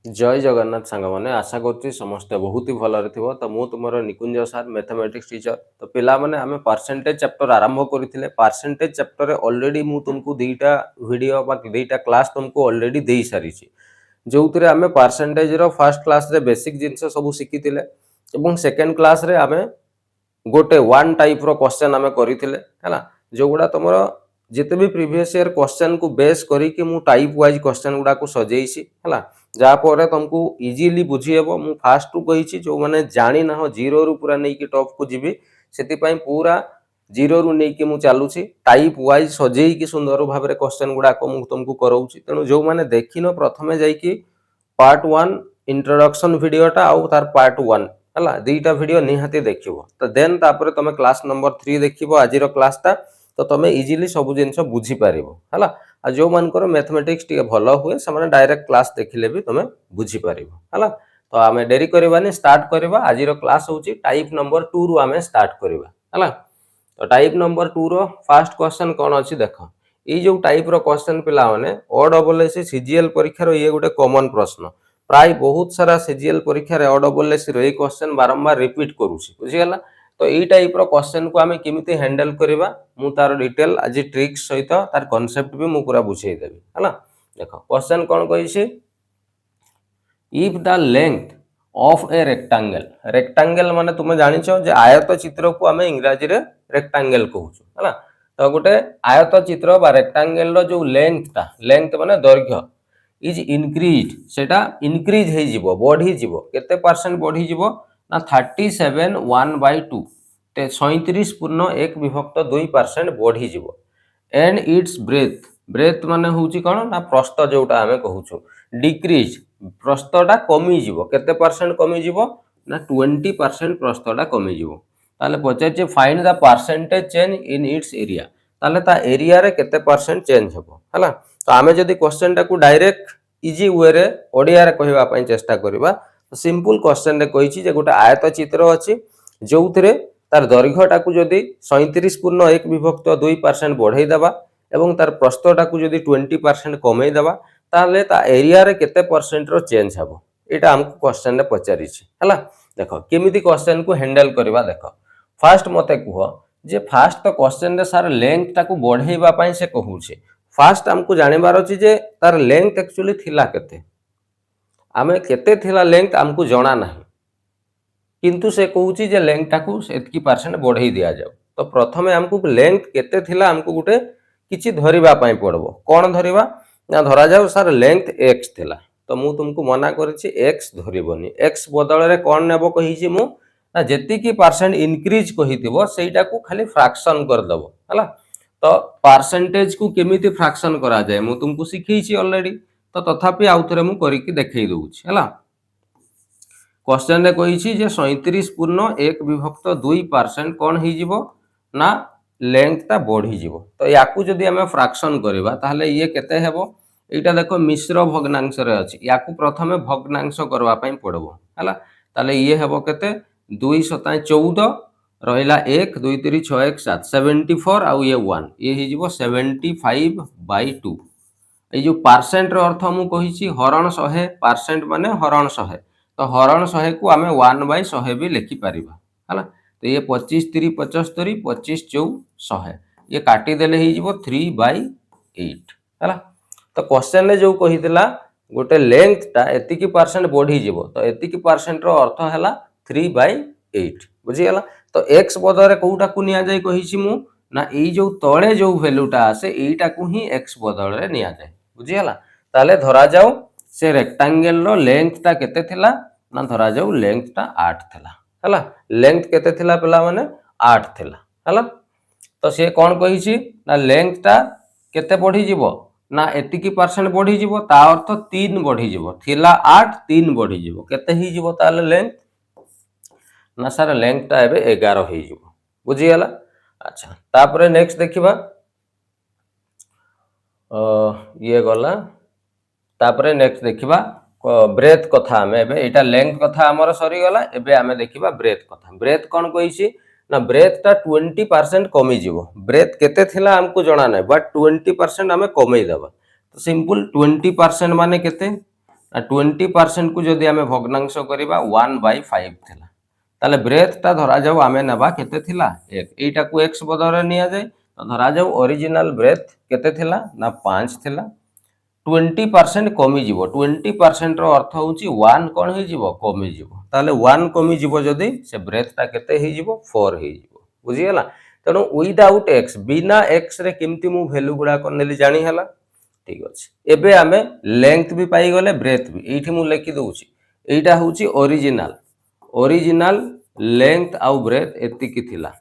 जय जगन्नाथ सांग मैंने आशा करुच्ची समस्ते बहुत ही भलरे थिबो। तो मु तुमर निकुंज सार मैथमेटिक्स टीचर। तो पिला माने आमे परसेंटेज चैप्टर आरंभ करथिले। परसेंटेज चैप्टर रे ऑलरेडी मु तुमको दुईटा वीडियो बा दुईटा क्लास तुमको ऑलरेडी देई सारिछि, जोउतरे आमे परसेंटेज रो फर्स्ट क्लास रे बेसिक जिंस सब शिखिथिले एवं सेकंड क्लास रे आमे गोटे वन टाइप रो क्वेश्चन आमे करिथिले हैला, जो गुडा तुमरो जिते भी प्रीवियस ईयर क्वेश्चन को बेस करी कि मु टाइप वाइज क्वेश्चन गुडा को सजेइछि हैला, जा पर तुमको इजीली बुझी हेबो। मु फास्ट टू कहिछि जो माने जानि ना हो जीरो रु पूरा नै कि टॉप को जिबी, सेति पई पूरा जीरो रु नै कि मु चालुछि टाइप वाइज सजेई कि सुंदर भाव रे क्वेश्चन गुडा को मु तुमको करौछि। तेनु जो माने देखिनो प्रथमे जाई कि पार्ट 1 इंट्रोडक्शन वीडियोटा आउ तार पार्ट 1 हला दुईटा वीडियो निहाती देखिबो। तो देन तापर तमे क्लास नंबर 3 देखिबो आजिरो क्लासटा, तो तमे इजीली सब जिंस बुझी पारिबो हला। आ जो मानकर मैथमेटिक्स टिके भलो हुए से माने डायरेक्ट क्लास देखिले भी तमे बुझी पारिबो हला। तो आमे देरी करबानी स्टार्ट करबा। आजिरो क्लास होची टाइप नंबर 2 रु आमे स्टार्ट करबा हला। तो type number 2 row first question कोन अछि देखो। ई जो टाइप रो क्वेश्चन पिला माने ओ डबल एस सीजीएल परीक्षा रो ये गोटे कॉमन प्रश्न, प्राय बहुत सारा सीजीएल परीक्षा रे ओ डबल एस रो ए क्वेश्चन बारंबार रिपीट करूची बुझी गेला। तो ई टाइप रो क्वेश्चन को आमे केमिति हैंडल करबा मु तार डिटेल आज ट्रिक्स सहित तार कांसेप्ट भी मु पूरा बुझाई देबी हला। देखो क्वेश्चन कोन कहिछि, if the length of a rectangle, rectangle माने तुम जानिछो जे आयत चित्र को आमे इंग्रजी रे रेक्टेंगल कहूछु हला। तो गोटे आयत चित्र बा रेक्टेंगल रो जो लेंथ माने दैर्घ्य इज इंक्रीज, सेटा इंक्रीज हे जिवो बढ़ी जिवो, केते परसेंट बढ़ी जिवो ना 37.1/2 ते 37.1/2% बढ़ी जिवो। एंड इट्स ब्रेथ, ब्रेथ माने होउची कोन ना प्रस्थ जोटा आमे कहूछु डिक्रीज, प्रस्थटा कमी जिवो, केते परसेंट कमी जिवो ना 20% प्रस्थटा कमी जिवो। ताले पचाचे find the percentage change in its area, ताले ता एरिया रे केते परसेंट चेंज हेबो हला। तो आमे जदी क्वेश्चन टा को डायरेक्ट इजी वे रे ओडिया रे कहबा पई चेष्टा करबा। तो सिंपल क्वेश्चन रे कहिछि जे गोटे आयत चित्र अछि जोउथरे तार दैर्घ्यटा को जदी 37.1/2% बढ़ाई देबा एवं तार प्रस्थटा को जदी 20% कमाई देबा, ताले ता एरिया रे केते परसेंट रो चेंज हेबो, एटा हमको क्वेश्चन रे पचारिछि हला। देखो केमिति क्वेश्चन को हैंडल करबा। देखो फर्स्ट मते कुहो जे फर्स्ट तो क्वेश्चन रे सार लेंथ टा को बढ़ाइबा पई से कहूछि। फर्स्ट हमको जानिबार अछि जे तार लेंथ एक्चुअली थिला केते, आमे केते थिला लेंथ हमको जणा नाही, किंतु से कहूची जे लेंथ टाकू एतकी परसेंट बढ़ाई दिया जाऊ। तो प्रथमे हमको लेंथ केते थिला हमको गुटे किछि धरिबा पई पड़बो। कोन धरिबा ना धरा जाऊ सर लेंथ x थिला, तो मु तुमको मना करछि x धरिबोनी, x बदल रे कोन नेबो कहिछि मु ना जेतिकी परसेंट इंक्रीज कहितिबो सेटा को खाली फ्रैक्शन कर दबो हला। तो परसेंटेज को केमिति फ्रैक्शन करा जाय मु तुमको सिखैछि ऑलरेडी, तो तथापि आउथरे मु करिकि देखै दउछि हला। क्वेश्चन रे कहिछि जे 37.1/2% कोन हे जिवो ना लेंथ ता बढ़ी जिवो। तो याकू जदी हमें फ्रैक्शन करबा ताहले ये केते हेबो, एटा देखो मिश्र भग्नांश रे अछि, याकू प्रथमे भग्नांश करबा पई पड़बो हला। ताले ये हेबो केते 2 × 14 रहिला 1 2 3 6 1 7 74 आ ये 1 ये हे जिवो 75/2। ए जो परसेंट रो अर्थ मु कहिछि हरण 100, परसेंट माने हरण 100, तो हरण 100 को आमे 1/100 भी लिखि परिबा हला। तो ये 25 3 75 25 4 100 ये काटी देले ही जिवो 3/8 हला। तो क्वेश्चन रे जो कहितला गोटे लेंथ ता एतिकी परसेंट बढ़ी जिवो, तो एतिकी परसेंट रो अर्थ हला 3/8 बुझी गेला। तो x बदल रे कोउटा को निया जाय कहिछि मु ना ए जो तळे जो वैल्यूटा आसे एटा को ही x बदल रे निया जाय बुझी गेला। ताले धरा जाऊ से रेक्टेंगल रो लेंथ ता केते थिला ना धरा जाऊ लेंथ ता 8 थिला हला। लेंथ केते थिला पिला माने 8 थिला हला। तो से कोन कहिछि ना लेंथ ता केते बढ़ी जिवो ना एतिकी परसेंट बढ़ी जिवो, ता अर्थ 3 बढ़ी जिवो, थिला 8 3 बढ़ी जिवो, केते ही जिवो ताले लेंथ ना सर लेंथ ता एबे 11 ही जिवो बुझी गेला। अच्छा तापरे नेक्स्ट देखिबा ये गला। तापरे नेक्स्ट देखिबा ब्रेथ कथा, हमें एबे एटा लेंथ कथा हमर सरी गला। एबे हमें देखिबा ब्रेथ कथा। ब्रेथ कोन कहिछि ना ब्रेथ ता 20% कमी जिवो, ब्रेथ केते थिला हमको जणा नै बट 20% हमें कमै देबा। तो सिंपल 20% माने केते 20% को जदि आमे भग्नांश करिबा 1/5 थिला ताले ब्रेथ टा धरा जाऊ आमे नबा केते थिला 1 एटा को x बदले निया जाय तो धरा जाऊ ओरिजिनल ब्रेथ केते थिला ना 5 थिला 20% कमी जीवो 20% रो अर्थ होची 1 कोन हे जीवो कमी जीवो ताले 1 कमी जीवो जदि से ब्रेथ टा केते हे जीवो 4 हे जीवो बुझी गेला तेनो विदाउट x बिना x रे केमती मु वैल्यू गुडा को नेली जानी हला ठीक अछि एबे आमे लेंथ भी पाई गले ब्रेथ भी एठी मु लिखि दउची एटा होची ओरिजिनल लेंथ आउ ब्रेथ एतिकी थिला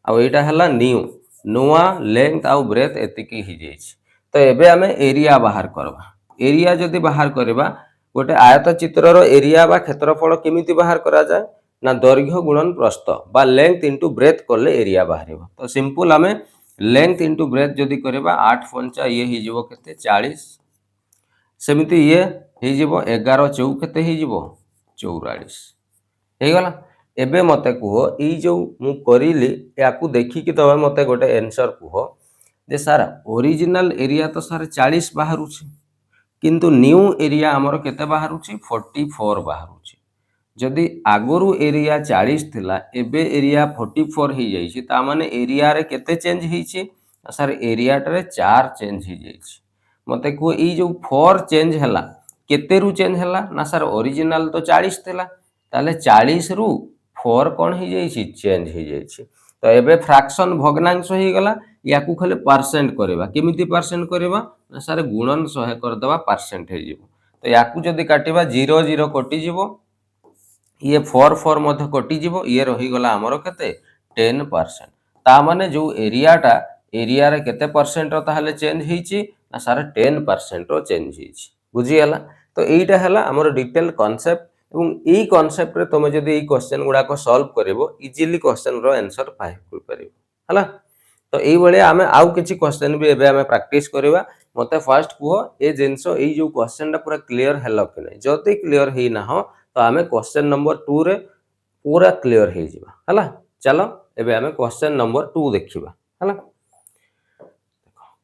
आउ एटा हला न्यू नुआ लेंथ आउ ब्रेथ एतिकी ही जाइछि तो एबे आमे एरिया बाहर करबा एरिया जदि बाहर करबा गोटे आयत चित्रर एरिया बा क्षेत्रफल केमिति बाहर करा जाय ना दैर्घ्य गुणन प्रस्थ बा लेंथ इंटू ब्रेथ करले एरिया बाहरिबो तो सिंपल आमे लेंथ इंटू ब्रेथ जदि करबा 8 पंचा ये ही जीवो केते 40 सेमिति ये ही जीवो 11 चौ केते ही जीवो 44 हे गला एबे मते कुहो ई जो मु करिली याकू देखि कि तबे मते गोटे आंसर कुहो जे सार ओरिजिनल एरिया तो सार 40 बाहरुछि किंतु न्यू एरिया हमर केते बाहरुछि 44 बाहरुछि जदि आगरु एरिया 40 थिला एबे एरिया 44 ही जाइछि ता माने एरिया रे केते चेंज हिछि सर एरिया रे 4 चेंज ही जाइछि मते को ई जो 4 चेंज हला केते रु चेंज हला ना सर ओरिजिनल तो 40 थिला ताले 40 रु 4 कोन ही जाइछि चेंज ही जाइछि तो एबे फ्रैक्शन भग्नांश ही गला याकू खाली परसेंट करबा केमिति परसेंट करबा ना सर गुणन 100 कर देबा परसेंट हे जीवो तो याकू जदि काटिबा 0 0 कटि जीवो ये 4 4 मध्य कटि जीवो ये रही गला हमरो केते 10% ता माने जो एरिया रे केते परसेंट रो ताहले चेंज हिची ना सारे 10% रो चेंज हिची बुझी गेला तो एइटा हला हमरो डिटेल कांसेप्ट एवं एई कांसेप्ट रे तमे जदि एई क्वेश्चन गुडा को सॉल्व करिवो इजीली क्वेश्चन रो आंसर पाइ परिबो हला तो एई बळे आमे आउ किछि क्वेश्चन भी एबे आमे प्रैक्टिस करिवा मते फर्स्ट कुहो ए जिंसो एई जो क्वेश्चन दा पूरा क्लियर हला कि नै जति क्लियर हेई ना हो तो आमे क्वेश्चन नंबर 2 रे पूरा क्लियर हे जिबा हला चलो एबे आमे क्वेश्चन नंबर 2 देखिबा हला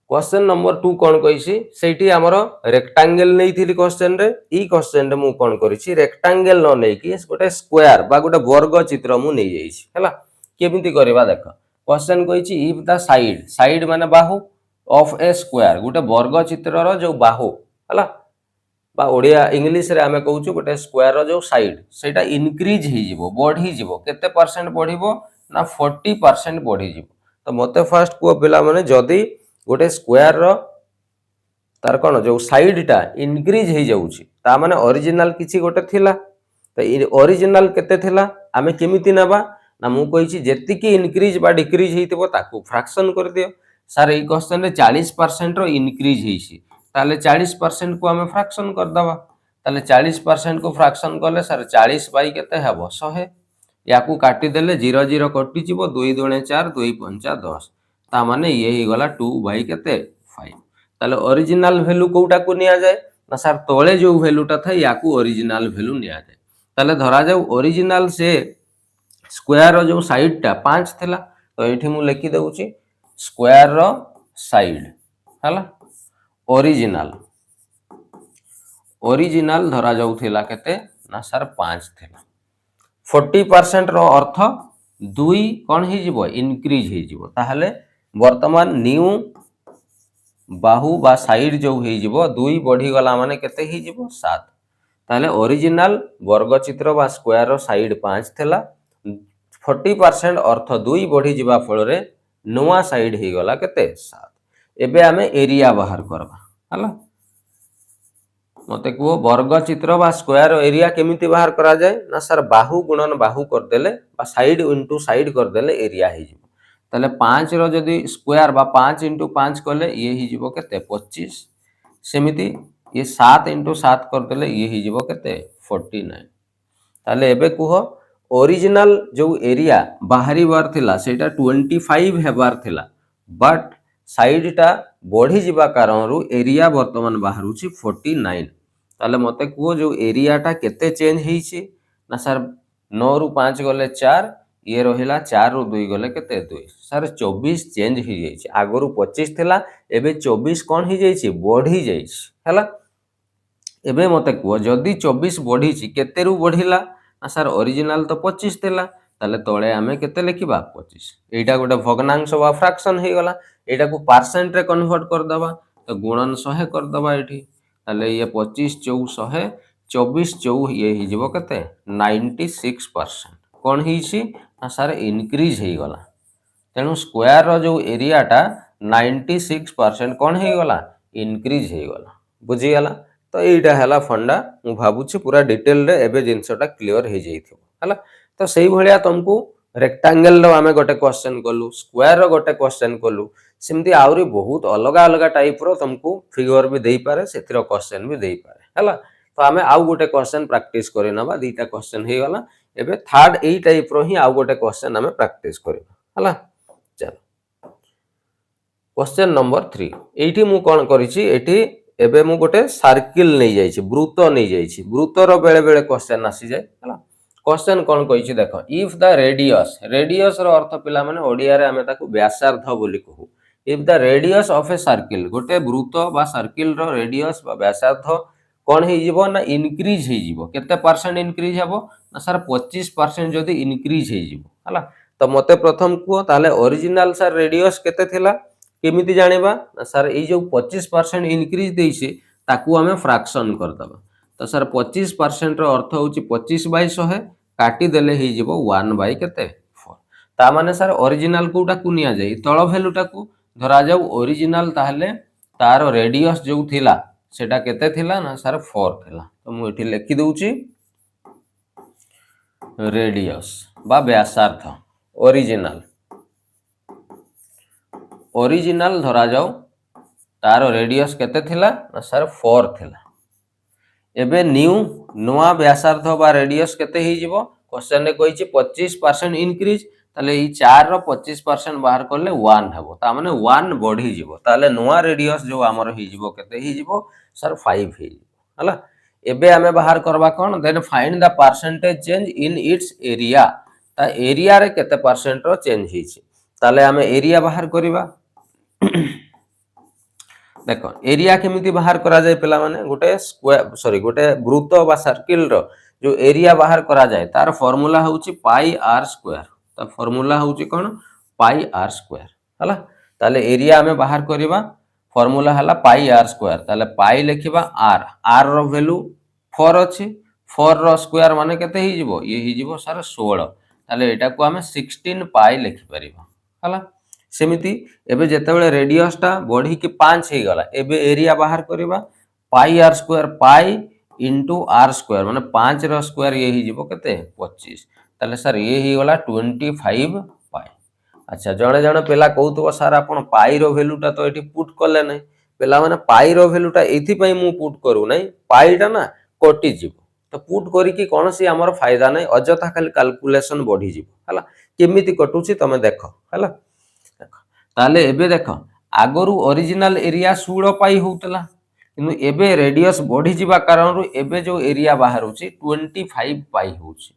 क्वेश्चन नंबर 2 कोन कहिसी सेठी हमरो रेक्टेंगल नै थिली क्वेश्चन रे ई क्वेश्चन रे मु कोन करिछि रेक्टेंगल न नै कि गोटे स्क्वायर बा गोटे वर्ग चित्र मु नै जाइछि हला केमिति करबा देखो क्वेश्चन कहिछि इफ द साइड माने बाहु ऑफ ए स्क्वायर गोटे वर्ग चित्र रो जो बाहु हला बा ओडिया इंग्लिश रे आमे कहउछु गोटे स्क्वायर रो जो साइड सेटा इंक्रीज ही जिवो बढ़ी जिवो केते परसेंट बढ़िबो ना 40% बढ़ी जिवो तो मते फर्स्ट को पिला माने जदी गोटे स्क्वायर रो तार कोन जो साइड टा इंक्रीज हे जाउची ता माने ओरिजिनल किछि गोटे थिला तो ओरिजिनल केते थिला आमे केमिति नबा ना मु कहिछि जेति की इंक्रीज बा डिक्रीज हेतिबो ताकू फ्रैक्शन कर दियो सर ई क्वेश्चन रे 40% रो इंक्रीज हेछि ताले 40% को आमे फ्रैक्शन कर दबा ताले 40% को फ्रैक्शन करले सर 40 बाई केते हबो 100 याकू काटी देले 0 0 कटि जिवो 2 दुणे 4 2 पंचा 10 ता माने ये ही गला 2 बाई केते 5 ताले ओरिजिनल वैल्यू कोउटा को निया जाय ना सर तोळे जो वैल्यू ता था याकू ओरिजिनल वैल्यू निया जाय ताले धरा जाऊ ओरिजिनल से स्क्वायर रो जो साइड टा 5 थिला तो एठी मु लिखि दउची स्क्वायर रो साइड हला ओरिजिनल धरा जाऊ थिला केते ना सर 5 थिला 40% रो अर्थ 2 कोन ही जिवो इंक्रीज ही जिवो ताहले वर्तमान न्यू बाहु बा साइड जो ही जिवो 2 बढ़ी गला माने केते ही जिवो 7 ताहले ओरिजिनल वर्ग चित्र बा स्क्वायर रो साइड 5 थिला 40% अर्थ 2 बढ़ी जिबा फल रे नोआ साइड ही गला केते 7 एबे आमे एरिया बाहर करबा हला मते को वर्ग चित्र बा स्क्वायर एरिया केमिति बाहर करा जाय ना सर बाहु गुणन बाहु कर देले बा साइड इनटू साइड कर देले एरिया ही जिवो ताले 5 रो जदी स्क्वायर बा 5 इनटू 5 करले ये ही जिवो केते 25 सेमिति ये 7 इनटू 7 कर देले ये ही जिवो केते 49 ताले एबे कुहो ओरिजिनल जो एरिया बाहरी बार थिला सेटा 25 हेबार थिला बट साइड टा बढ़ी जिबा कारण रु एरिया वर्तमान बाहरुछि 49 ताले मते को जो एरिया टा केते चेंज हेछि ना सर 9 रु 5 गले 4 ये रहिला 4 रु 2 गले केते 2 सर 24 चेंज ही जाइछि आगरु 25 थिला एबे 24 कोन ही जाइछि बढ़ी जाइछि हला एबे मते कुह जदि 24 बढ़ी केते रु बढ़िला ना सर ओरिजिनल तो 25 थिला ताले तळे आमे केते लिखिबा 25 एटा गोटे भग्नांश वा फ्रैक्शन हे गला एटा को परसेंट रे कन्वर्ट कर दबा तो गुणन 100 कर दबा एठी ताले ये 25 चौ 100 24 चौ ये ही जीवो केते 96% कोन हिची ना सर इंक्रीज हे गला तेणु स्क्वायर रो जो एरिया टा 96% कौन हो गला इनक्रीज हो गला बुझी गला तो यहीटा है फंडा मु भावुची पूरा डिटेल रे एबे जिनसटा क्लियर हो जाइथिबो हला तो सही भलिया तुमको रेक्टेंगल रो आमे गोटे क्वेश्चन कलु स्क्वायर रो गोटे क्वेश्चन कलु सिमती आउरी बहुत अलग अलग टाइप रो तुमको फिगर भी देई पारे सेतिरो क्वेश्चन भी देई पारे हला तो आमे आउ गोटे क्वेश्चन प्रैक्टिस करि नबा दीटा क्वेश्चन हे गला एबे थर्ड एई टाइप रो ही आउ गोटे क्वेश्चन आमे प्रैक्टिस करिबा हला चलो क्वेश्चन नंबर 3 एठी मु कोन करिछि एठी एबे मु गोटे सर्किल नै जाइछि वृत्त नै जाइछि वृत्तर बेले बेले क्वेश्चन आसी जाय हला क्वेश्चन कोन कहिछि देखो इफ द रेडियस रो अर्थ पिला माने ओडिया रे हमें ताकू व्यासार्ध बोली कहू if the radius of a circle गोटे वृत्त बा सर्किल रो रेडियस बा व्यासार्ध कोन हे जीवो ना इंक्रीज हे जीवो केते परसेंट इंक्रीज हेबो ना सर 25% जदी इंक्रीज हे जीवो हला तो मते प्रथम को ताले ओरिजिनल सर रेडियस केते थिला केमिति जानिबा सर ए जो 25% इंक्रीज देइसे ताकू हमें फ्रैक्शन कर दबा तो सर 25% रो अर्थ होची 25/100 काटी देले हे जीवो 1 केते 4 ता माने सर ओरिजिनल कोटा कुनिया जाई तळ वैल्यूटा को धरा जाऊ ओरिजिनल ताहले तारो रेडियस जो थिला सेटा केते थिला ना सर 4 थिला तो मु एठी लिखि दउची रेडियस बा व्यासार्ध ओरिजिनल धरा जाऊ तारो रेडियस केते थिला ना सर 4 थिला एबे न्यू नुआ व्यासार्ध बा रेडियस केते ही जीवो क्वेश्चन ने कहिछि 25% इंक्रीज ताले ई 4 रो 25% बाहर करले 1 हेबो ता माने 1 बढ़ी जीवो ताले नुआ रेडियस जो हमर ही जीवो केते ही जीवो सर 5 ही जीवो हला एबे हमें बाहर करबा कोन then find the percentage change in its area ता एरिया रे केते परसेंट रो चेंज हिछि ताले हमें एरिया बाहर करिबा देखो एरिया केमिति बाहर करा जाय पिला माने गोटे स्क्वायर सॉरी गोटे वृत्त बा सर्किल रो जो एरिया बाहर करा जाय तार फार्मूला होउची पाई आर स्क्वायर ता फार्मूला होउची कोन पाई आर स्क्वायर हला ताले एरिया हमें बाहर करिबा फार्मूला हला पाई आर स्क्वायर ताले पाई लिखिबा आर आर रो वैल्यू 4 अछि 4 रो स्क्वायर माने केते ही जीवो ये ही जीवो सर 16 ताले एटा को हमें 16 पाई लिखि परिबा हला सेमिति एबे जेतेबेले रेडियस टा बढ़ी के 5 हे गला एबे एरिया बाहर करिबा pi r square pi into r square माने 5 रो स्क्वायर ये ही जीवो केते 25 ताले सर ये ही गला 25 पाई अच्छा जणे जणे पेला कहउतबो सर आपण पाई रो वैल्यू टा तो एठी पुट करले नै पेला माने पाई रो वैल्यू टा एथि पई मु पुट करू नै पाई टा ना कटि जीवो तो पुट करी कि कोनसी हमर फायदा नै अजथा खाली कैलकुलेशन बढ़ी जीवो हला केमिति कटुची तमे देखो हला ताले एबे देखो आगरु ओरिजिनल एरिया 16 पाई होतला किनु एबे रेडियस बढ़ी जीवा कारण रु एबे जो एरिया बाहर होची 25 पाई होची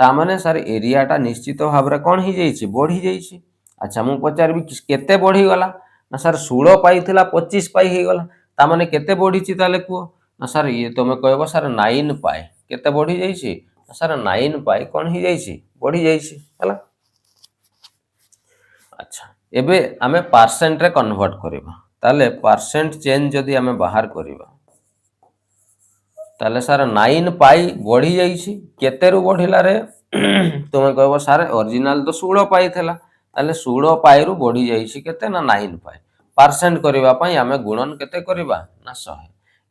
ता माने सर एरिया टा निश्चित भाबरे कोन ही जाईची बढ़ी जाईची अच्छा मु पचारबी केते बढ़ी गला ना सर 16 पाई थिला 25 पाई हे गला ता माने केते बढ़ीची ताले को ना सर ये तमे कहबो सर 9 पाई केते बढ़ी जाईची सर 9 पाई कोन ही जाईची बढ़ी जाईची हला अच्छा एबे आमे परसेंट रे कन्वर्ट करिबा ताले परसेंट चेंज जदी आमे बाहर करिबा ताले सर 9 पाई बढ़ी जाईची केते रु बढ़िला रे तुमे कहबो सर ओरिजिनल तो 16 पाई थिला ताले 16 पाई रु बढ़ी जाईची केते ना 9 पाई परसेंट करिबा पई आमे गुणन केते करिबा ना 100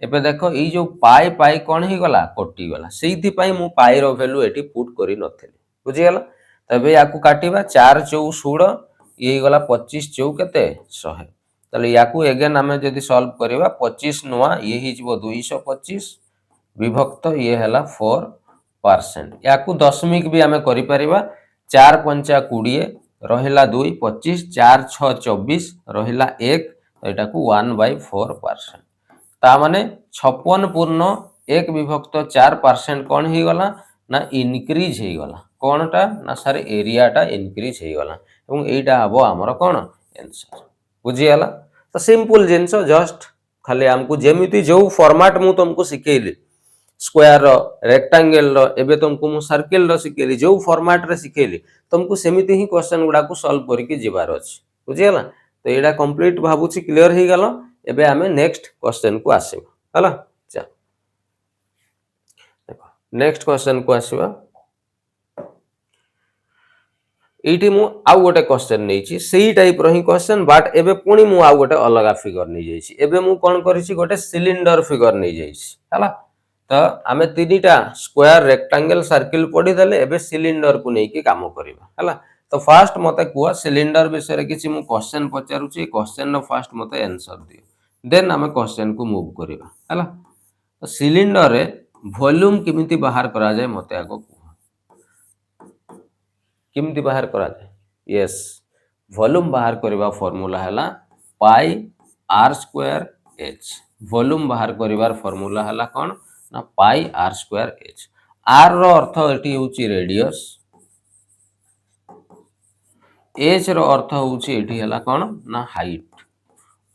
एबे देखो ई जो पाई पाई कोन ही गला कटि गला सेइथि पई मु पाई रो वैल्यू एठी पुट करि नथिली बुझि गेला तबे याकू काटिबा 4 चौ 16 ये गला 25 चौ केते 100 ताले याकू अगेन हमें जदी सॉल्व करिबा 25 नुआ ये ही जीवो 225 विभक्त ये हला 4% याकू दशमिक भी हमें करि परिबा 4 पंचा 20 रहिला 2 25 4 6 24 रहिला 1 एटा को 1/4% ता माने 56.1 विभक्त 4% कोन ही गला ना इनक्रीज हे गला कोनटा ना सर एरिया टा इनक्रीज हे गला एवं एटा हबो हमर कोन आंसर बुझी गला तो सिंपल जिंस जस्ट खाली आमको जेमिति जो फॉर्मेट मु तुमको सिखेली स्क्वायर रेक्टांगल एबे तुमको मु सर्किल सिखेली जो फॉर्मेट रे सिखेली तुमको सेमिति ही क्वेश्चन गुडा को सॉल्व करके जिबार अछि बुझियला। तो एडा कंप्लीट भाबुची क्लियर ही गलो। एबे आमे नेक्स्ट क्वेश्चन को आसीबा हला। चा देखो नेक्स्ट क्वेश्चन को आसीबा। एठी मु आउ गोटे क्वेश्चन नेछि सेही टाइप रो ही क्वेश्चन बट एबे पुनी मु आउ गोटे अलगा फिगर नै जाइछि। एबे मु कोन करिछि गोटे सिलिंडर फिगर नै जाइछि हला। तो आमे तीनटा स्क्वायर रेक्टेंगल सर्किल पढी देले एबे सिलिंडर को नै कि काम करबा हला। तो फर्स्ट मते कुआ सिलिंडर विषय रे किछि मु क्वेश्चन पचारुछि क्वेश्चन रो फर्स्ट मते आंसर दियो देन आमे क्वेश्चन को मूव करबा हला। तो सिलिंडर रे वॉल्यूम किमिति बाहर करा जाय मते आगो किमिति बाहर करा जाय। यस वॉल्यूम बाहर करबा फार्मूला हला pi r square h. Volume बाहर करबार फार्मूला हला कोन ना pi r square h. R रो अर्थ एटी होची रेडियस एच रो अर्थ होची एटी हला कोन ना हाइट।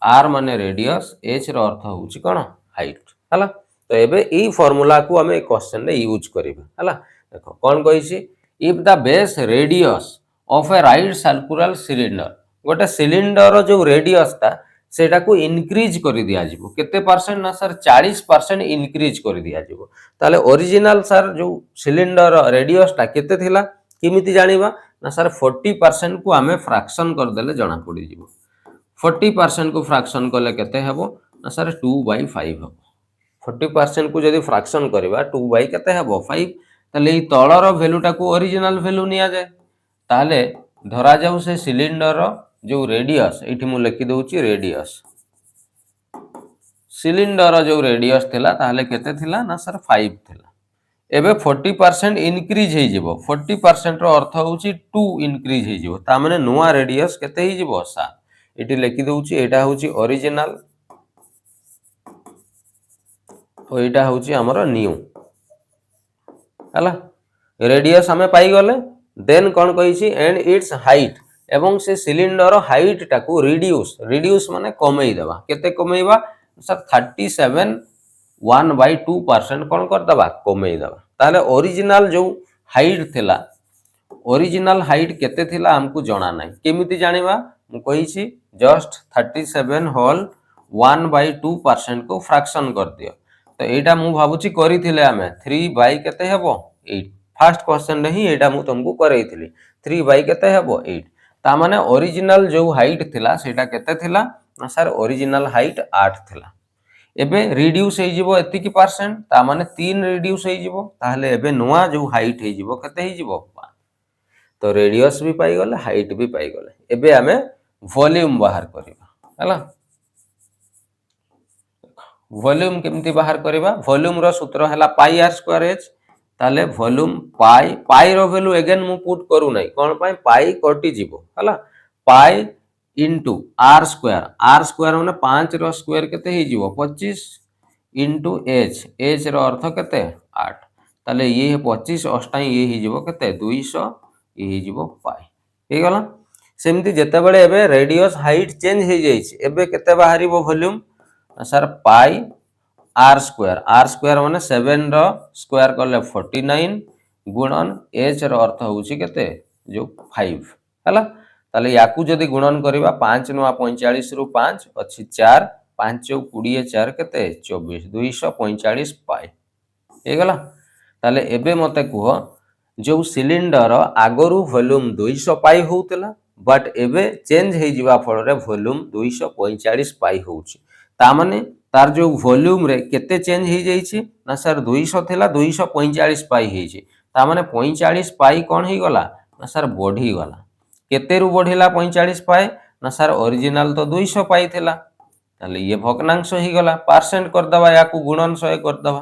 आर माने रेडियस एच रो अर्थ होची कोन हाइट हला। तो एबे ई फार्मूला को हमें क्वेश्चन रे यूज करबा हला। देखो कोन कहिछि if the base radius of a right circular cylinder गोटे सिलिंडर जो रेडियस ता सेटा को इंक्रीज कर दिया जिवो केते परसेंट ना सर 40% इंक्रीज कर दिया जिवो। ताले ओरिजिनल सर जो सिलिंडर रेडियस ता केते थिला किमिति जानिबा ना सर 40% को हमें फ्रैक्शन कर देले जणा पड़ी जिवो। 40% को फ्रैक्शन करले केते हेबो ना सर 2/5 हेबो। 40% को जदि फ्रैक्शन करबा 2 बाय केते हेबो 5। ताले ई तळर वैल्यूटा को ओरिजिनल वैल्यू निया जाय। ताले धरा जाऊ से सिलिंडर जो रेडियस एठी मु लिखि दउची रेडियस सिलिंडर जो रेडियस थिला ताले केते थिला ना सर 5 थिला। एबे 40% इंक्रीज हे जिवो 40% रो अर्थ होची 2 इंक्रीज हे जिवो ता माने नुवा रेडियस केते हे जिवो 7। एठी लिखि दउची एटा होची ओरिजिनल तो एटा होची हमरो न्यू हला। रेडियस हमें पाई गले देन कोन कहिछि एंड इट्स हाइट एवं से सिलिंडर हाइट टाको रिड्यूस माने कमई देबा केते कमईबा सर 37 1/2% कोन कर दबा कमई देबा। ताले ओरिजिनल जो हाइट थिला ओरिजिनल हाइट केते थिला हमकु जणा नै केमिति जानिबा मु कहिछि जस्ट 37 होल 1/2% को फ्रैक्शन कर दियो। तो एटा मु भाबुची करिथिले हमें 3 बाय केते हेबो 8 फर्स्ट क्वेश्चन रे ही एटा मु तुमको करैथिली 3 बाय केते हेबो 8। ता माने ओरिजिनल जो हाइट थिला सेटा केते थिला ना सर ओरिजिनल हाइट 8 थिला। एबे रिड्यूस हे जिवो एति की परसेंट ता माने 3 रिड्यूस हे जिवो ताहले एबे नोआ जो हाइट हे जिवो केते हे जिवो 5। तो रेडियस भी पाई गले हाइट भी पाई गले। एबे हमें वॉल्यूम बाहर करबा हला। वॉल्यूम केमती बाहर करबा वॉल्यूम रो सूत्र हला पाई आर स्क्वायर एच। ताले वॉल्यूम पाई रो वैल्यू अगेन मु पुट करू नै कोन पाई पाई कटि जिवो हला पाई इनटू आर स्क्वायर माने 5 रो स्क्वायर केते हे जिवो 25 इनटू एच रो अर्थ केते 8। ताले ये 25 अष्टाई ये हे जिवो केते 200 ये हे जिवो पाई हे गला। सेमती जेते बेले एबे रेडियस हाइट चेंज हे जाइछि एबे केते बाहरिबो वॉल्यूम सर पाई आर स्क्वायर माने 7 रो स्क्वायर करले 49 गुणन एच रो अर्थ होउची केते जो 5 हला। ताले याकू जदी गुणन करबा 5 नुआ 45 रु 5 अछि 4 5 20 4 केते 24 245 पाई हे गला। ताले एबे मते कुह जो सिलिंडर आगरु वॉल्यूम 200 पाई होउतला बट एबे चेंज हे जिवा फल रे वॉल्यूम 245 पाई होउची ता माने तार जो वॉल्यूम रे केते चेंज हे जाइछि ना सर 200 थिला 245 पाई हेछि ता माने 45 पाई कोन हे गला ना सर बढ़ी गला केते रु बढ़िला 45 पाई ना सर ओरिजिनल तो 200 पाई थिला ताले ये भग्नांश हे गला परसेंट कर दबा याकू गुणन 100 कर दबा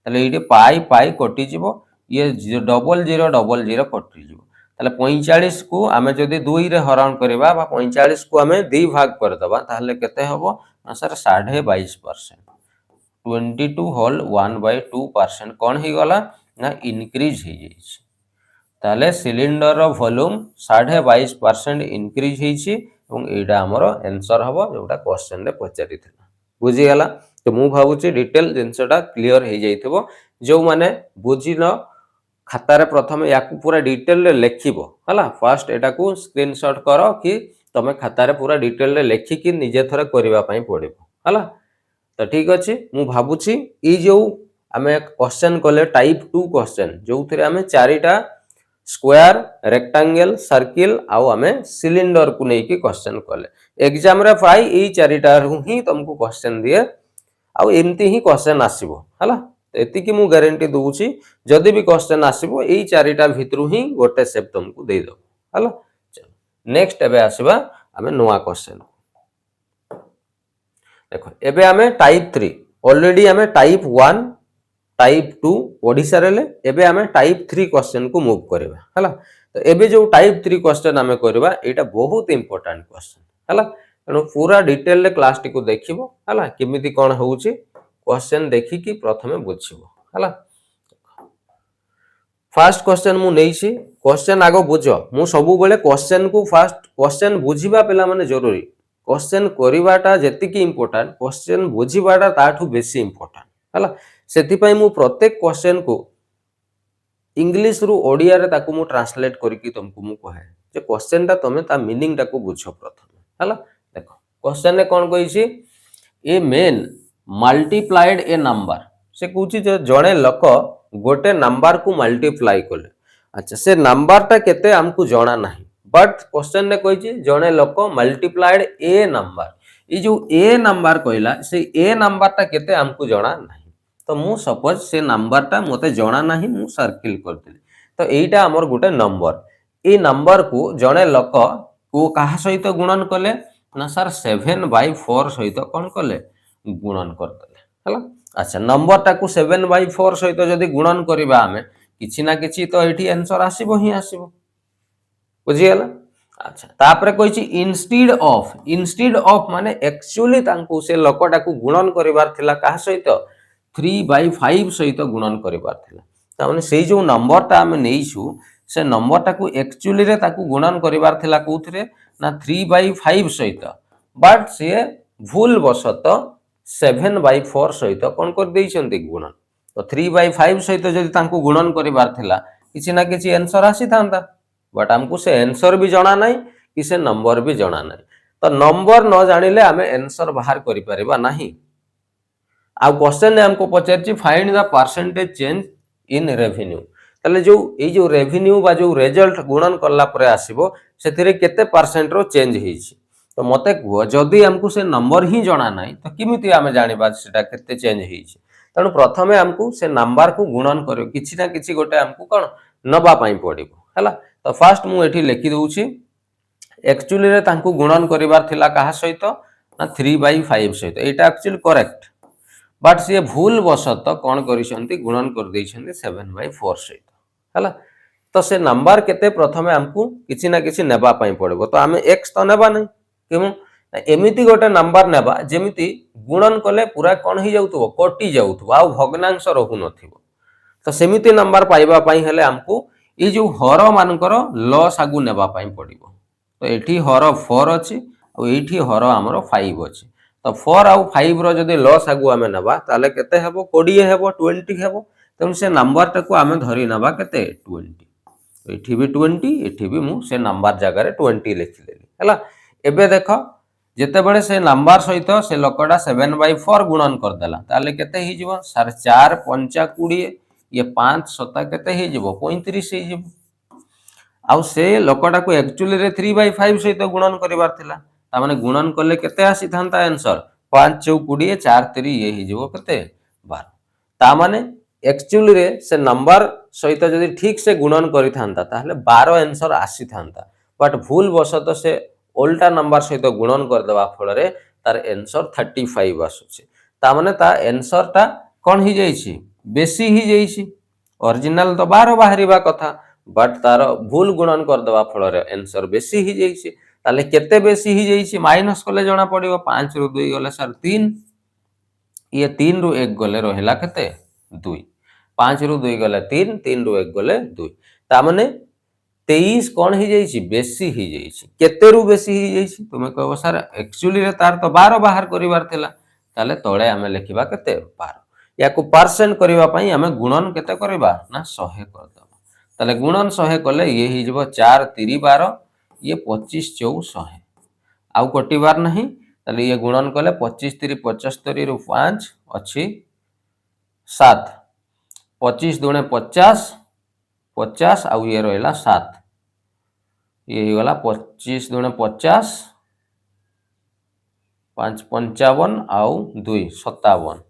ताले इटे पाई पाई कटि जिवो ये 0000 कटि जिवो ताले 45 को आमे जदी 2 रे हरण करबा बा 45 को आमे 2 भाग कर दबा ताले केते हबो ना सर 22.5% 22 होल 1/2% कौन ही गला ना इंक्रीज ही जाइछि। ताले सिलिंडर रो वॉल्यूम 22.5% इंक्रीज हिछि एवं एडा हमरो आंसर हबो जोटा क्वेश्चन रे पचारि थिला। बुझीगला तो मु भावुची डिटेल जिनसटा क्लियर हो जाइथिबो जो माने बुझिन खातार प्रथम या पूरा डिटेल रे लेखिबो हला फर्स्ट एटा को स्क्रीनशॉट करो कि तमे खातार पूरा डिटेल रे लेखिकी निजे थरे करबा पई पड़िबो हला तो ठीक अछि मु भाबुची ई जो आमे क्वेश्चन कले टाइप 2 क्वेश्चन जो थरे आमे चारिटा स्क्वायर रेक्टेंगल सर्किल आउ आमे सिलिंडर को नै कि क्वेश्चन कले एग्जाम रे प्राय ई चारिटा रु ही तुमको क्वेश्चन दिए आउ एमती ही क्वेश्चन आसीबो हला एति कि मु गारंटी दूची जदि भी क्वेश्चन आसीबो एई चारिटा भितरु ही गोटे स्टेप तुमको दे दो हला चलो नेक्स्ट एबे आसीबा आमे नोआ क्वेश्चन देखो एबे आमे टाइप 3 ऑलरेडी आमे टाइप 1 टाइप 2 ओडिसा रेले एबे आमे टाइप 3 क्वेश्चन को मूव करबा हला तो एबे जो टाइप 3 क्वेश्चन आमे करबा एटा बहुत इंपोर्टेंट क्वेश्चन हला तनो पूरा डिटेल रे क्लास टी को देखिबो हला केमिति कोन होउची क्वेश्चन देखि कि प्रथमे बुझिबो हला फर्स्ट क्वेश्चन मु नेइछि क्वेश्चन आगो बुझो मु सबु बेले क्वेश्चन को फर्स्ट क्वेश्चन बुझिबा पेला माने जरूरी क्वेश्चन करिवाटा जेतिकी इंपोर्टेंट क्वेश्चन बुझिबाटा ताठू बेसी इंपोर्टेंट हला सेति पई मु प्रत्येक क्वेश्चन को इंग्लिश रु ओडिया रे ताकू मु ट्रांसलेट करिकि तुमको मु कहे जे क्वेश्चन ता तमे ता मीनिंग ता को बुझो प्रथम हला देखो क्वेश्चन ने कोन कहिछि ए मेन मल्टीप्लाइड ए नंबर से कहूछि जे जणे लोक गोटे नंबर को मल्टीप्लाई कले अच्छा से नंबर ता केते हमकु जणा नाही बट क्वेश्चन ने कहिछि जणे लोक मल्टीप्लाइड ए नंबर ई जो ए नंबर कहला से ए नंबर ता केते हमकु जणा नाही तो मु सपोज से नंबर ता मते जणा नाही मु सर्किल करथिले तो एईटा हमर गोटे नंबर ए नंबर को जणे लोक को कहा सहित गुणन कले ना सर 7/4 सहित कोन कले गुणन करतले हला अच्छा नंबर ता को 7/4 सहित जदी गुणन करिबा हमें किछि ना किछि तो एठी आंसर आसीबो ही आसीबो बुझी गेला अच्छा तापरे कहिछि इंस्टेड ऑफ माने एक्चुअली तांको से लोकटा को गुणन करिवार थिला कहा सहित 3/5 सहित गुणन करिवार थिला ता माने सेई जो नंबर ता हमें नेइछु से नंबर ता को एक्चुअली रे ताकू गुणन करिवार थिला कोथरे ना 3/5 सहित बट से भूल वशत 7/4 सहित कोन कर देइछन्ती गुणन तो 3/5 सहित जदि तांको गुणन करिवार थिला किछि ना किछि आंसर आसी थांता बट हमको से आंसर भी जणा नाही कि से नंबर भी जणा नाही तो नंबर न जानिले हमें आंसर बाहर करि परिबा नाही आ क्वेश्चन ने हमको पचारछि find the percentage change in revenue ताले जो रेवेन्यू बा जो रिजल्ट गुणन करला परे आसीबो सेथिरे केते परसेंट रो चेंज हेछि तो मते जदी हमको से नंबर ही जणा नाही तो किमिति आमे जानिबा सेटा केते चेंज हेछि तणु प्रथमे हमको से नंबर को गुणन करियो किछि ना किछि गोटे हमको कोन नबा पई पड़िबो हला तो फर्स्ट मु एठी लिखि दउछि एक्चुअली रे तांको गुणन करिवार थिला कहा सहित ना 3/5 सहित एटा एक्चुअली करेक्ट बट से भूल वशत कोन करिसंती गुणन कर दैछंती 7/4 सहित हला तो से नंबर केते प्रथमे हमको किछि ना किछि नेबा पई पड़िबो तो हमें x तो नेबा नै केमु एमिति गोटे नंबर नेबा जेमिति गुणन कले पूरा कोन ही जाउथबो कटि जाउथबो आ भग्नांश रहु नथिबो तो सेमिति नंबर पाइबा पई हेले हमको ई जो हर मानकर लॉस आगु नेबा पई पड़िबो तो एठी हर 4 अछि आ एठी हर हमरो 5 अछि तो 4 आउ 5 रो जदि लॉस आगु आमे नेबा ताले केते हेबो 20 हेबो 20 हेबो तम से नंबर टाको आमे धरि नेबा केते 20 एठी भी 20 एठी भी मु से नंबर जगह रे 20 लिखि देली हला एबे देखो जेते बेले से नंबर सहित से लोकडा 7/4 गुणन कर देला ताले केते ही जीवो सर 4 5 20 ये 5 7 केते ही जीवो 35 ही जीवो आउ से लोकटा को एक्चुअली रे 3/5 सहित गुणन करिवार थिला ता माने गुणन करले केते आसी थांता आंसर 5 4 20 4 3 ये ही जीवो केते 12 ता माने एक्चुअली रे से नंबर सहित जदि ठीक से गुणन करि थांता ताहले 12 आंसर आसी थांता बट भूल वशत से उल्टा नंबर सहित गुणन कर देबा फल रे तार आंसर 35 आसुची ता माने ता आंसर ता कोन ही जाईची बेसी ही जाईची ओरिजिनल तो 12 बाहरिबा कथा बट तार भूल गुणन कर देबा फल रे आंसर बेसी ही जाईची ताले केते बेसी ही जाईची माइनस कले जणा पड़िबो 5 रु 2 गले सर 3 ये 3 रु 1 गले रहला केते 2 5 रु 2 गले 3 3 रु 1 गले 2 ता माने 23 कोन ही जाईची बेसी ही जाईची केते रु बेसी ही जाईची तुमे कहबो सर एक्चुअली रे तार तो 12 बाहर करिवार थिला ताले तळे आमे लिखिबा केते 12 याकू परसेंट करबा पई आमे गुणन केते करबा ना 100 करदबा ताले गुणन 100 कले ये ही जबो 4 3 12 ये 25 4 100 आउ कटिबार नहीं ताले ये गुणन कले 25 3 75 रु 5 अछि 7 25 दुणे 50 50 आउ ये रहला 7 ये ही गला 25 दुणे 50 5 55 आउ 2 57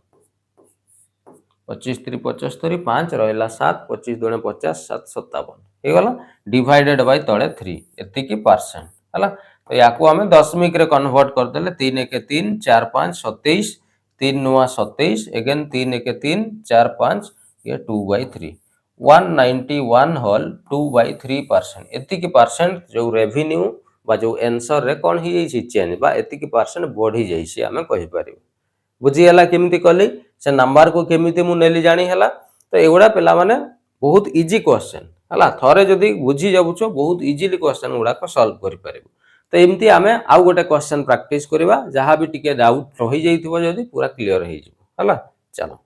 25 3 75 5 रहला 7 25 दुणे 50 7 57 हे गला डिवाइडेड बाय तळे 3 एति की परसेंट हला तो याकू हमें दशमिक रे कन्वर्ट कर देले 3 1 3 4 5 27 3 9 27 अगेन 3 1 3 4 5 ये 2/3 191 होल 2/3% एति की परसेंट जो रेवेन्यू बा जो आंसर रे कोन ही जाई चेंज बा एति की परसेंट बढ़ी जाई छी हमें कहि पारिबो बुझी हला केमिति कली से नंबर को केमिति मु नेली जानी हला तो एगुडा पिला माने बहुत इजी क्वेश्चन हला थरे जदी बुझी जाबुछो बहुत इजीली क्वेश्चन गुडा को सॉल्व करि पारिबो तो एमती आमे आउ गोटे क्वेश्चन प्रैक्टिस करबा जहां भी टिके डाउट रहि जाइथिबो जदी पूरा क्लियर हो जिवो हला चलो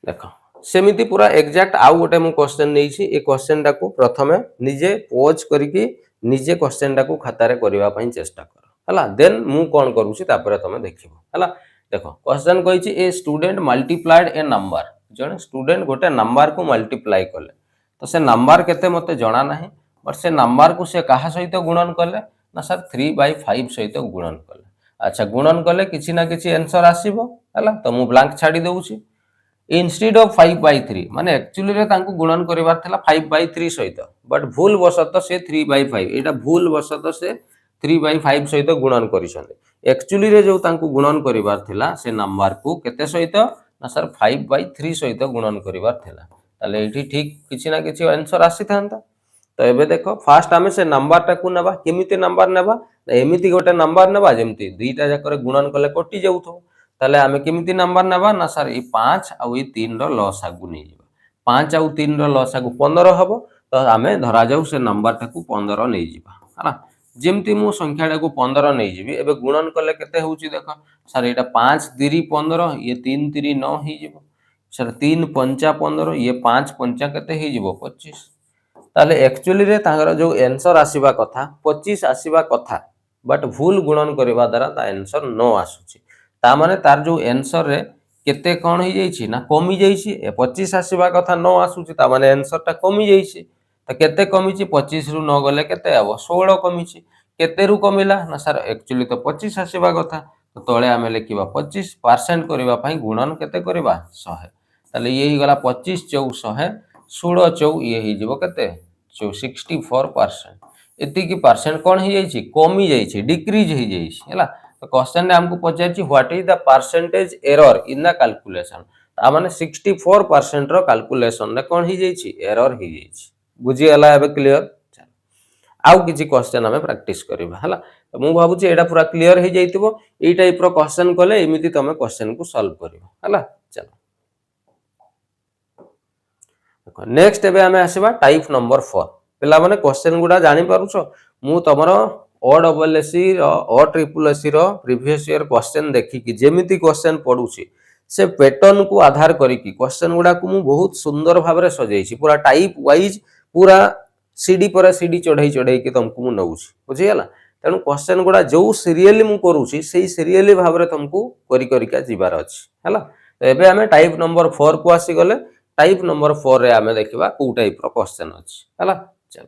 देखो सेमिति पूरा एग्जैक्ट आउ गोटे मु क्वेश्चन नै छी ए क्वेश्चन टा को प्रथमे निजे पॉज करिकि निजे क्वेश्चन टा को खाता रे करबा पई चेष्टा कर हला देन मु कोन करू छी तापर तमे देखिबो हला देखो क्वेश्चन कहि छी a student multiplied A number जने स्टूडेंट गोटे नंबर को मल्टीप्लाई करले तो से नंबर केते मते जणा नाही बट से नंबर को से कहा सहित गुणन करले ना सर 3/5 सहित गुणन करले अच्छा गुणन करले किछि ना किछि आंसर आसीबो हला तो मु ब्लैंक छाडी देउ छी इंस्टेड ऑफ 5/3 माने एक्चुअली रे तांको गुणन करिवार थला 5/3 सहित बट भूल वसत से 3/5 एटा भूल वसत से 3/5 सहित गुणन करिसन एक्चुअली रे जो तांको गुणन करिवार थला से नंबर को केते सहित ना सर 5/3 सहित गुणन करिवार थला ताले एठी ठीक किछि ना किछि आंसर आसी थांता तो एबे देखो फास्ट आमे से नंबर टा को नेबा केमिति नंबर नेबा एमिति गोटे नंबर नेबा जेमति दुईटा जाकर गुणन कले कटि जाउथो ताले आमे केमिति नंबर नेबा ना सर ए 5 आ ए 3 रो लसागु नै जिबा 5 आ 3 रो लसागु 15 हबो तो आमे धरा जाउ से नंबर टा को 15 नै जिबा हला जेमति मु संख्या टा को 15 नै जिबी एबे गुणन कले केते होउची देखो सर एटा 5 3 15 ये 3 3 9 ही जिवो सर 3 5 15 ये 5 5 केते ही जिवो 25 ताले एक्चुअली रे तांगर जो आंसर आसीबा कथा 25 आसीबा कथा बट भूल गुणन करबा द्वारा ता आंसर न आसुची ता माने तार जो आंसर रे केते कोन ही जाई छी ना कमी जाई छी 25 आसीबा कथा न आसुची ता माने आंसर ता कमी जाई छी त केते कमी छी 25 रु न गले केते आबो 16 कमी छी केते रु कमिला ना सर एक्चुअली तो 25 आसीबा कथा तो तळे आमे लेखिबा 25% करबा पई गुणन केते करबा 100 ताले ये ही गला 25 4 100 16 4 ये ही जीवो केते 64% एति की परसेंट कोन ही जाई छी कमी जाई छी डिक्रीज ही जाई छी हैला तो क्वेश्चन ने हमको पचार छी what is the percentage error in the calculation ता माने 64% रो कैलकुलेशन ने कोन ही जाई छी एरर ही जाई छी बुझी हला एबे क्लियर आउ किछि क्वेश्चन हमें प्रैक्टिस करबा हला तो मु भाबु छी एटा पूरा क्लियर ही जाइतिबो एई टाइप रो क्वेश्चन कले एमिति तमे क्वेश्चन को सॉल्व करिवो हला चलो नेक्स्ट एबे हमें आसीबा टाइप नंबर 4 पिला माने क्वेश्चन गुडा जानि पारुछो मु तमरो ओ डबल एसी रो ओ ट्रिपल एसी रो प्रीवियस ईयर क्वेश्चन देखि कि जेमिति क्वेश्चन पढुछि से पैटर्न को आधार करी कि क्वेश्चन गुडा को मु बहुत सुंदर भाबरे सजाई छी पूरा टाइप वाइज पूरा सीडी पर सीडी चढ़ाई चढ़ाई कि तुमको मु नउछि बुझी गेला तेनु क्वेश्चन गुडा जो सीरियली मु करूछि सेही सीरियली भाबरे तुमको करी करी का जीवार अछि हैला तो एबे हमें टाइप नंबर 4 को आसी गले टाइप नंबर 4 रे आमे देखिबा को टाइप रो क्वेश्चन अछि हैला चल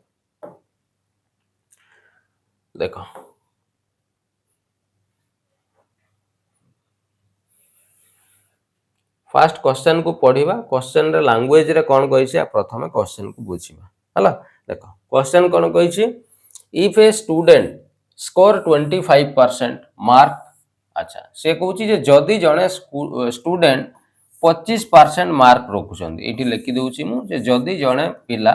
देखो फर्स्ट क्वेश्चन को पढिबा क्वेश्चन रे लैंग्वेज रे कोन कहि छी प्रथमे क्वेश्चन को बुझिबा हैला देखो क्वेश्चन कोन कहि छी if a student score 25% mark अच्छा से कहू छी जे जदी जणे स्टूडेंट 25% मार्क रखुछन एठी लिखि दउ छी मु जे जदी जणे पिला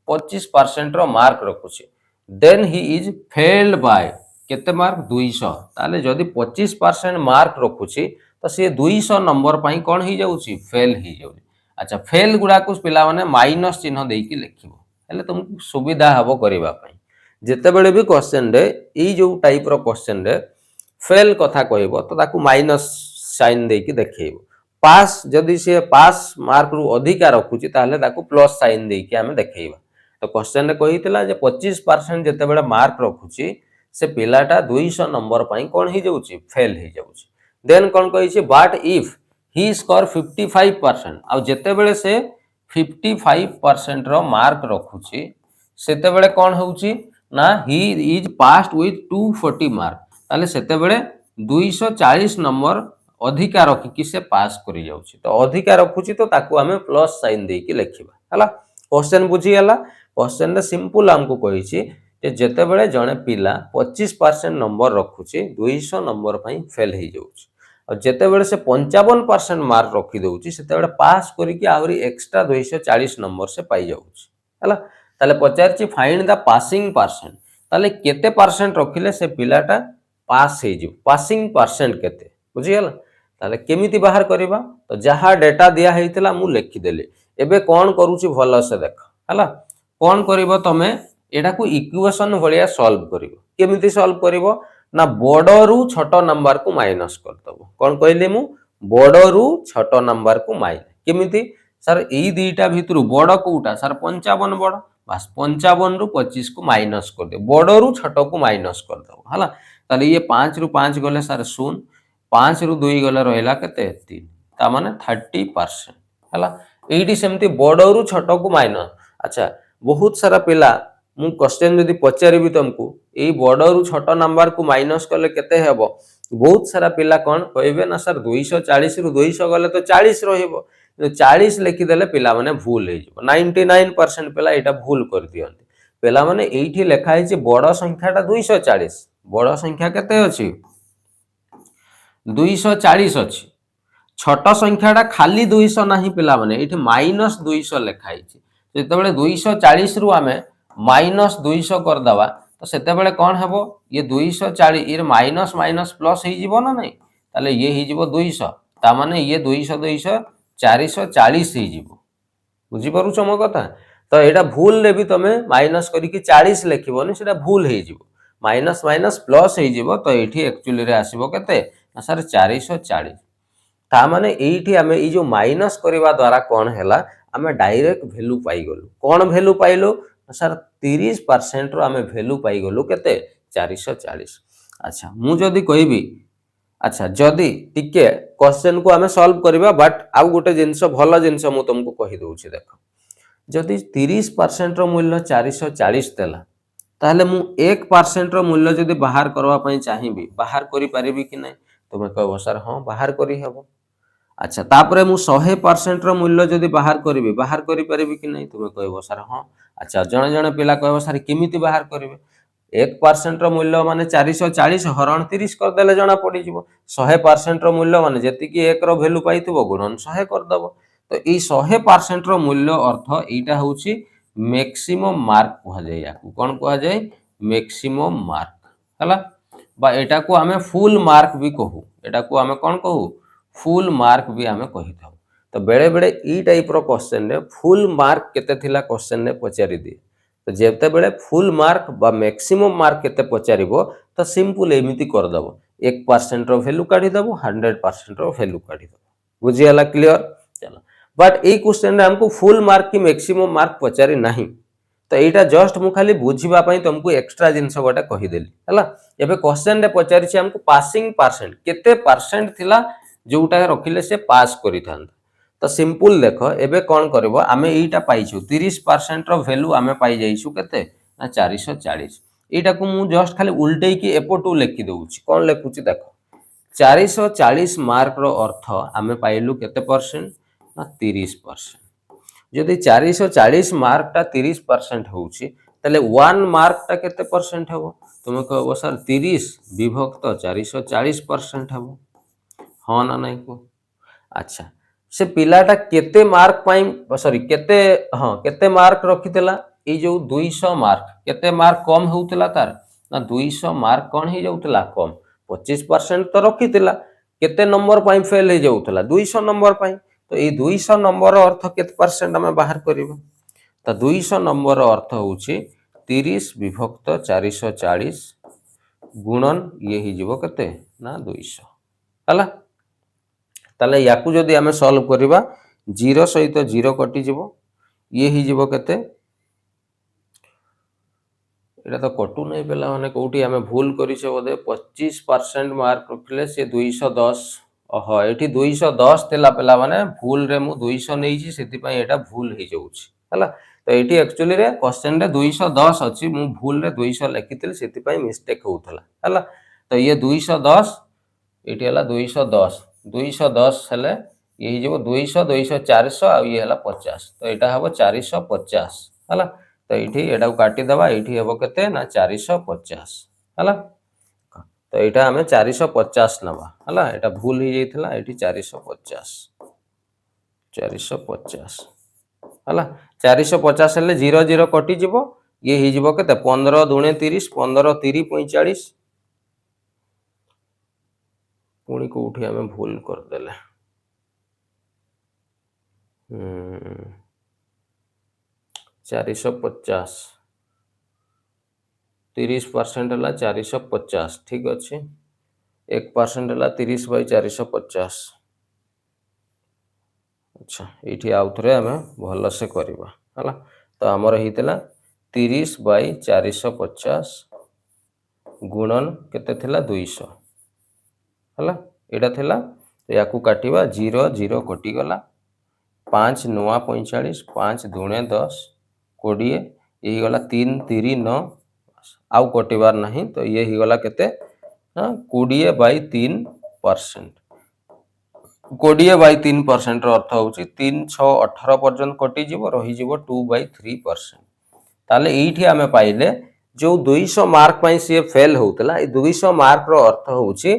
25% रो मार्क रखुछि then he is failed by केते मार्क 200 ताले जदी 25% मार्क रखुछि तो से 200 नंबर पई कोन ही जाउछि फेल ही जाउछि अच्छा फेल गुडा को पिला माने माइनस चिन्ह देई कि लिखिबो हेले तुमको सुविधा हबो करबा पई जेते बेले भी क्वेश्चन रे ई जो टाइप रो क्वेश्चन रे फेल कथा कहब तो ताकू माइनस साइन देकी देखिए पास जदि सी पास मार्क रु अधिका रखुची ताहले ताकू प्लस साइन देकी आमे देखैबा तो क्वेश्चन रे कहितला जे 25% जते बेले मार्क रखुची से पिलाटा 200 नंबर पई कोन ही जाउची फेल ही जाउची देन कोन कहिची बट इफ ही स्कोर 55% आ जते बेले से 55% रो मार्क रखुची सेते बेले कोन होउची ना he is passed with 240 mark ताले सेते बेले 240 नंबर अधिका रखिकी से पास करी जाउची तो अधिका रखुची तो ताकू आमे प्लस साइन देकी लिखिबा हला क्वेश्चन बुझी गला क्वेश्चन रे सिंपल हमको कहिची जे जते बेले जणे पिला 25% नंबर रखुची 200 नंबर पई फेल ही जाउची और जते बेले से 55% मार्क रखी दउची सेते बेले पास करिकी आहुरी एक्स्ट्रा 240 नंबर से पाई जाउची हला ताले पचारची फाइंड द पासिंग परसेंट ताले केते परसेंट रखिले से पिलाटा पास हे जो पासिंग परसेंट केते बुझी गला ताले केमिति बाहर करिबा तो जहा डेटा दिया हेतिला मु लिखि देली एबे कोन करूची भलो से देख हला कोन करिवो तमे एटा को इक्वेशन भलिया सॉल्व करिवो केमिति सॉल्व करिवो ना बड़ रु छोट नंबर को माइनस कर दबो कोन कहले मु बड़ रु छोट नंबर को माइनस केमिति सर एई दुईटा भितरु बड़ कोउटा सर 55 बड़ बस 55 रु 25 को माइनस कर दे बड़ रु छोट को माइनस कर दबो हला ताले ये 5 रु 5 गले सर 0 5 रु 2 गले रहला केते 3 ता माने 30% हला एइडी सेमती बड़ रु छोट को माइनस अच्छा बहुत सारा पिला मु क्वेश्चन जदी पचारिबी तुमको एई बड़ रु छोट नंबर को माइनस करले केते हेबो बहुत सारा पिला कोन कहबे ना सर 240 रु 200 गले तो 40 रहइबो 40 लिखि देले पिला माने भूल हे जिवो 99% पिला एटा भूल कर दियंती पिला माने एइठी लेखा है जे बड़ संख्याटा 240 बड़ संख्या केते अछि 240 अछि छोट संख्याटा खाली 200 नाही पिला माने एठी माइनस 200 लेखा है जेते बेले 240 रु आमे माइनस 200 कर दवा तो सेते बेले कोन हेबो ये 240 इ माइनस माइनस प्लस हे जिवो ना नहीं ताले ये हे जिवो 200 ता माने ये 200 200 440 हे जिवो बुझी परुछ मो कथा तो एटा भूल ले भी तमे माइनस करी कि 40 लिखिबोनी सेटा भूल हे जिवो माइनस माइनस प्लस हे जिवो तो एठी एक्चुअली रे आसीबो केते ना सर 440 ता माने एठी हमें ई जो माइनस करबा द्वारा कोन हैला हमें डायरेक्ट वैल्यू पाई गलु कोन वैल्यू पाइलो सर 30% रो हमें वैल्यू पाई गलु केते 440 अच्छा मु जदी कहबी अच्छा जदी टिके क्वेश्चन को हमें सॉल्व करबा बट आउ गोटे जिंस भलो जिंस मु तुमको कहि दउछि देखो जदी 30% रो मूल्य 440 देला ताहले मु 1% रो मूल्य जदी बाहर करबा पई चाहिबी बाहर करि परिबी कि नै तुमे कहबो सर हां बाहर करि हेबो अच्छा तापरे मु 100% रो मूल्य जदी बाहर करि परिबी कि नै तुमे कहबो सर हां अच्छा जण जण पिला कहबो सर केमिति बाहर करिवे 1% रो मूल्य माने 440 हरण 30 कर देले जणा पड़ी जिवो 100% रो मूल्य माने जति कि 1 रो वैल्यू पाइथिबो गुणन 100 कर दबो तो ई 100% रो मूल्य अर्थ एटा होउची मैक्सिमम मार्क कहा जाय याकू कोन कहा जाय मैक्सिमम मार्क हला बा एटा को हमें फुल मार्क भी कहू एटा को हमें कोन कहू फुल मार्क भी हमें कहि थाउ तो बेले बेले ई टाइप रो क्वेश्चन रे फुल मार्क केते थिला क्वेश्चन रे पचारि दे तो जेते बेले फुल मार्क बा मैक्सिमम मार्क केते पचारिबो तो सिंपल एमिति कर दबो 1% रो वैल्यू काढी दबो 100% रो वैल्यू काढी दबो बुझी हला क्लियर चलो बट ए क्वेश्चन रे हमको फुल मार्क की मैक्सिमम मार्क पचारि नाही तो एटा जस्ट मु खाली बुझिबा पई तुमको एक्स्ट्रा जिंस गोटा कहि देली हला एबे क्वेश्चन रे पचारि छी हमको पासिंग परसेंट केते परसेंट थिला जोटा रखिले से पास करि थांत तो सिंपल देखो एबे कोन करबो आमे एटा पाइछु 30% रो वैल्यू आमे पाई जाइछु केते ना 440 एटा को मु जस्ट खाली उल्टे की एपोटू लिखि दउछि कोन लिखुछि देखो 440 मार्क रो अर्थ आमे पाइलु केते परसेंट ना 30% जदि 440 मार्क टा 30% होउछि तले 1 मार्क टा केते परसेंट हेबो तुमे कहबो सर 30 विभक्त 440% हेबो हां ना नहीं को अच्छा से पिलाटा केते मार्क पाई सॉरी केते हां केते मार्क रखितला ए जो 200 मार्क केते मार्क कम होउतला तार ना 200 मार्क कोन हे जाउतला कम 25% तो रखितला केते नंबर पाई फेल हे जाउतला 200 नंबर पाई तो ए 200 नंबर अर्थ केते परसेंट हम बाहर करिबो तो 200 नंबर अर्थ होउची 30 विभक्त 440 गुणन ये ही जीवो केते ना 200 हला ताले याकू जदि आमे सॉल्व करिबा 0 सहित 0 कटि जिवो ये ही जिवो केते एटा तो कटु नहीं पेला माने कोठी आमे भूल करिसे बोधे 25% मार्क रखले से 210 ओहो एठी 210 तेला पेला माने भूल रे मु 200 नै छी सेति पई एटा भूल हे जाउछि हला तो एठी एक्चुअली रे क्वेश्चन रे 210 अछि मु भूल रे 200 लिखितिल सेति पई मिस्टेक होउथला हला तो ये 210 एठी हला 210 210 हेले ये ही जेबो 200 200 400 आ ये हला 50 तो एटा हबो 450 हला तो एठी एटा को काटी दबा एठी हबो केते ना 450 हला तो एटा हमें 450 नबा हला एटा भूल ही जाइथला एठी 450 450 हला 450 हेले 0 0 कटि जिवो ये ही जिवो केते 15 दुणे 30 15 30 45 पुणी कोठी हमें भूल कर देले 450 30% हला 450 ठीक अछि 1% हला 30 बाय 450 अच्छा एठी आउ थरे हमें भलो से करबा हला तो हमर हितला 30 बाय 450 गुणन केते थिला 200 हला एटा थिला तो याकू काटिबा 0 0 कटि गला 5 9 45 5 दुणे 10 20 यही गला 3 3 9 आउ कटिबार नहीं तो ये ही गला केते 20 बाय 3% 20 बाय 3% रो अर्थ होउची 3 6 18 पर्यंत कटि जीवो रही जीवो 2 बाय 3% ताले एठी हमें पाइले जो 200 मार्क पई से फेल होतला ए 200 मार्क रो अर्थ होउची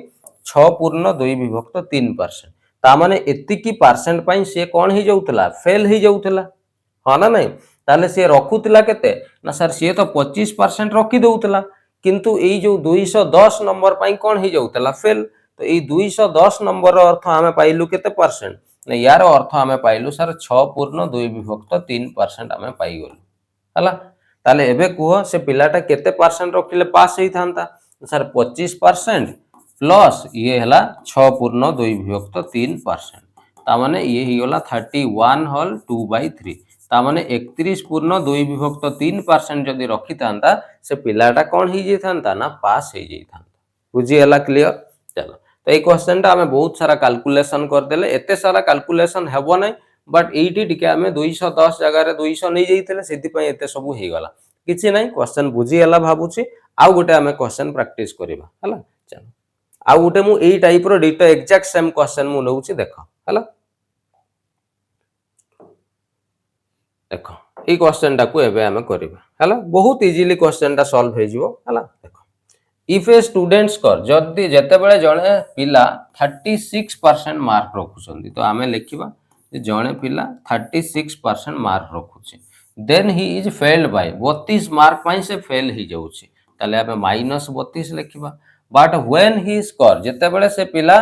6 पूर्ण 2 विभक्त 3% ता माने एतिकी परसेंट पई से कोन ही जाउतला फेल ही जाउतला हां ना नहीं ताले से रखुतला केते ना सर से तो 25% रखी दउतला किंतु एई जो 210 नंबर पई कोन ही जाउतला फेल तो एई 210 नंबर रो अर्थ हमें पाइलु केते परसेंट ना यार अर्थ हमें पाइलु सर 6 पूर्ण 2 विभक्त 3% हमें पाई गलु हला ताले एबे कुह से पिलाटा केते परसेंट रखिले पास ही थांता सर 25% प्लस ये हला 6 पूर्ण 2 विभक्त 3% ता माने ये ही गला 31 होल 2/3 ता माने 31 पूर्ण 2 विभक्त 3% जदी रखि थांता से पिलाटा कोन ही जे थांता ना पास ही जे थांता बुझी हला क्लियर चलो तो ए क्वेश्चन टा हमें बहुत सारा कैलकुलेशन कर देले एते सारा कैलकुलेशन हेबो नै बट एटी टिके हमें 210 जगह रे 200 नै जइतले सेति पई एते सब हे गला किछि नै क्वेश्चन बुझी हला भाबुची आ गोटे हमें क्वेश्चन प्रैक्टिस करबा हला चलो आ गोटे मु एई टाइप रो डिटो एग्जैक्ट सेम क्वेश्चन मु नउची देखो हला देखो ए क्वेश्चन टा को एबे हमें करबा हला बहुत इजीली क्वेश्चन टा सॉल्व हे जिवो हला देखो इफ ए स्टूडेंट स्कोर जदी जते बेले जणे पिला 36% मार्क रखुछंदी तो हमें लिखिबा जे जणे पिला 36% मार्क रखुछे then he is failed by 32 mark पई से फेल ही जाउछी ताले हमें -32 लिखिबा बट व्हेन ही स्कोर जते बेले से पिला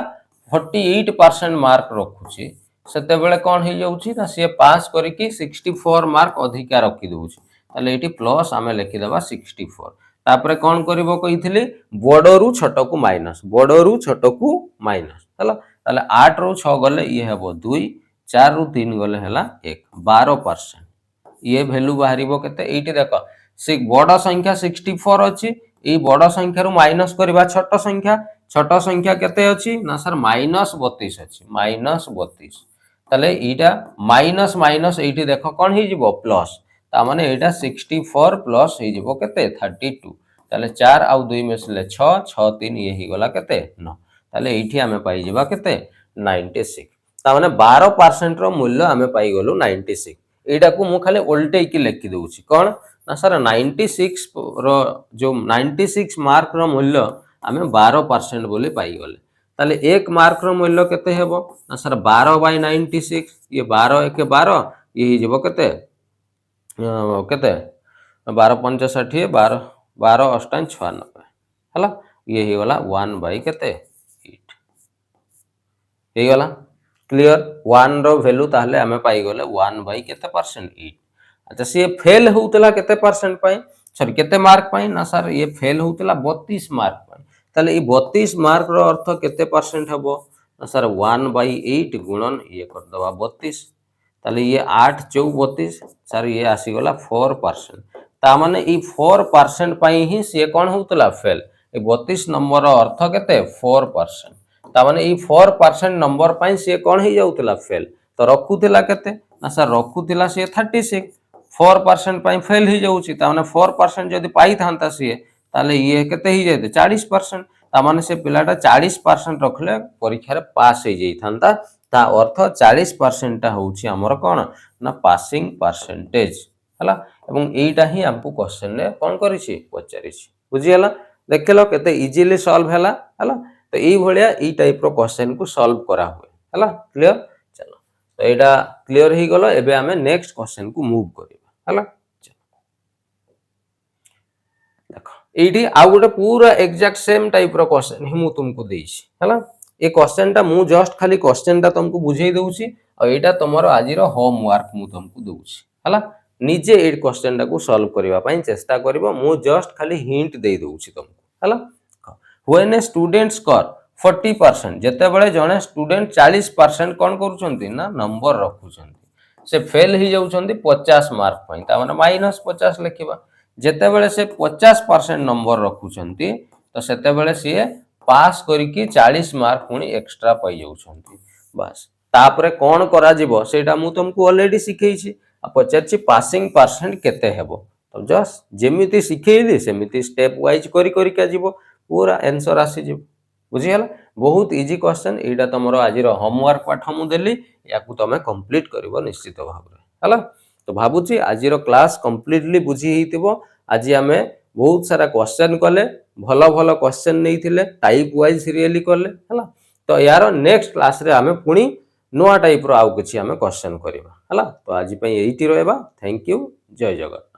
48% मार्क रखुछी सेते बेले कोन ही जाउछी ना से पास करिकि 64 मार्क अधिका रखि दउछी ताले एठी प्लस हमें लिखि देबा 64 तापरे कोन करिवो कहिथिली बडरू छोट को माइनस बडरू छोट को माइनस हला ताले 8 रु 6 गले ये हेबो 2 4 रु 3 गले हला 1 12% ये वैल्यू बाहरिबो केते एठी देखो से बड़ संख्या 64 अछि ए बड़ संख्या रु माइनस करबा छोट संख्या केते अछि ना सर -32 अछि -32 ताले एटा माइनस माइनस एठी देखो कोन ही जिवो प्लस ता माने एटा 64 प्लस ही जिवो केते 32 ताले 4 आउ 2 मिसले 6 6 3 ये ही गला केते 9 ताले एठी हमें पाई जिबा केते 96 ता माने 12% रो मूल्य हमें पाई गलु 96 एटा को मु खाली उल्टे की लिखि दउची कोन ना सर 96 रो जो 96 मार्क रो मूल्य हमें 12% बोली पाई गले ताले 1 मार्क रो मूल्य केते हेबो ना सर 12/96 ये 12 1 12 ये ही जिवो केते केते 12 5 60 12 12 8 96 हला ये ही गला 1 बाय केते 8 हे गला क्लियर 1 रो वैल्यू ताहले हमें पाई गले 1 बाय केते परसेंट 8 अच्छा से फेल होतला केते परसेंट पाई सॉरी केते मार्क पाई ना सर ये फेल होतला 32 मार्क पाई ताले ये 32 मार्क रो अर्थ केते परसेंट हबो सर 1/8 गुणन ये कर दवा 32 ताले ये 8 चौ 32 सर ये आसी गला 4%। ता माने ई 4% पई ही से कोन होतला फेल ए 32 नंबर रो अर्थ केते 4%। ता माने ई 4% नंबर पई से कोन ही जाउतला फेल तो रखुतिला केते ना सर रखुतिला से 36 4% पई फेल ही जाउची ता माने 4% जदी पाई थांता से ताले ये केते ही जेते 40% ता माने से पिलाटा 40% रखले परीक्षा रे पास हो जाई थांता ता अर्थ 40% ता होउची हमर कोन ना पासिंग परसेंटेज हला एवं एटा ही हमको क्वेश्चन रे कोन करिछि पचारिछि बुझी हला देखलो केते इजीली सॉल्व हला हला तो एई भलिया ई टाइप रो क्वेश्चन को सॉल्व करा हुए हला क्लियर चलो तो एटा क्लियर ही गलो एबे हमें नेक्स्ट क्वेश्चन को मूव करिबा हला देखो एठी आ गोटे पूरा एग्जैक्ट सेम टाइप रो क्वेश्चन ही मु तुमको देइछि हला ए क्वेश्चन ता मु जस्ट खाली क्वेश्चन ता तुमको बुझेई दउछि और एटा तमरो आजि रो होमवर्क मु तुमको दउछि हला निजे ए क्वेश्चन टा को सॉल्व करबा पई चेष्टा करबो मु जस्ट खाली हिंट दे दउछि तुमको हला व्हेन ए स्टूडेंट स्कोर 40% जते बेले जने स्टूडेंट 40% कोन करूछंती ना नंबर रखुछंती से फेल ही जाउछंती 50 मार्क पई ता माने -50 लिखिबा जते बेले से 50% नंबर रखुछंती तो सेते बेले से पास करिकि 40 मार्क पुनी एक्स्ट्रा पाई जाउछंती बस तापरे कोन करा जिवो सेटा मु तुमको ऑलरेडी सिखैछि आ पचारछि पासिंग परसेंट केते हेबो तो जस्ट जेमिति सिखै दे सेमिति स्टेप वाइज करि करि का जिवो पूरा आंसर आसी जिवो बुझी हला बहुत इजी क्वेश्चन एटा तमरो आजिरो होमवर्क पाठ मु देली याकू तमे कंप्लीट करिवो निश्चित भाबरे हला तो भाबुची आजिरो क्लास कंप्लीटली बुझी हितिबो आज आमे बहुत सारा क्वेश्चन कले भलो भलो क्वेश्चन नैथिले टाइप वाइज सीरियली कले हला तो यार नेक्स्ट क्लास रे आमे पुनी नोआ टाइप रो आउ किछि आमे क्वेश्चन करिबा हला तो आज पई एइटी रहबा थैंक यू जय जगत।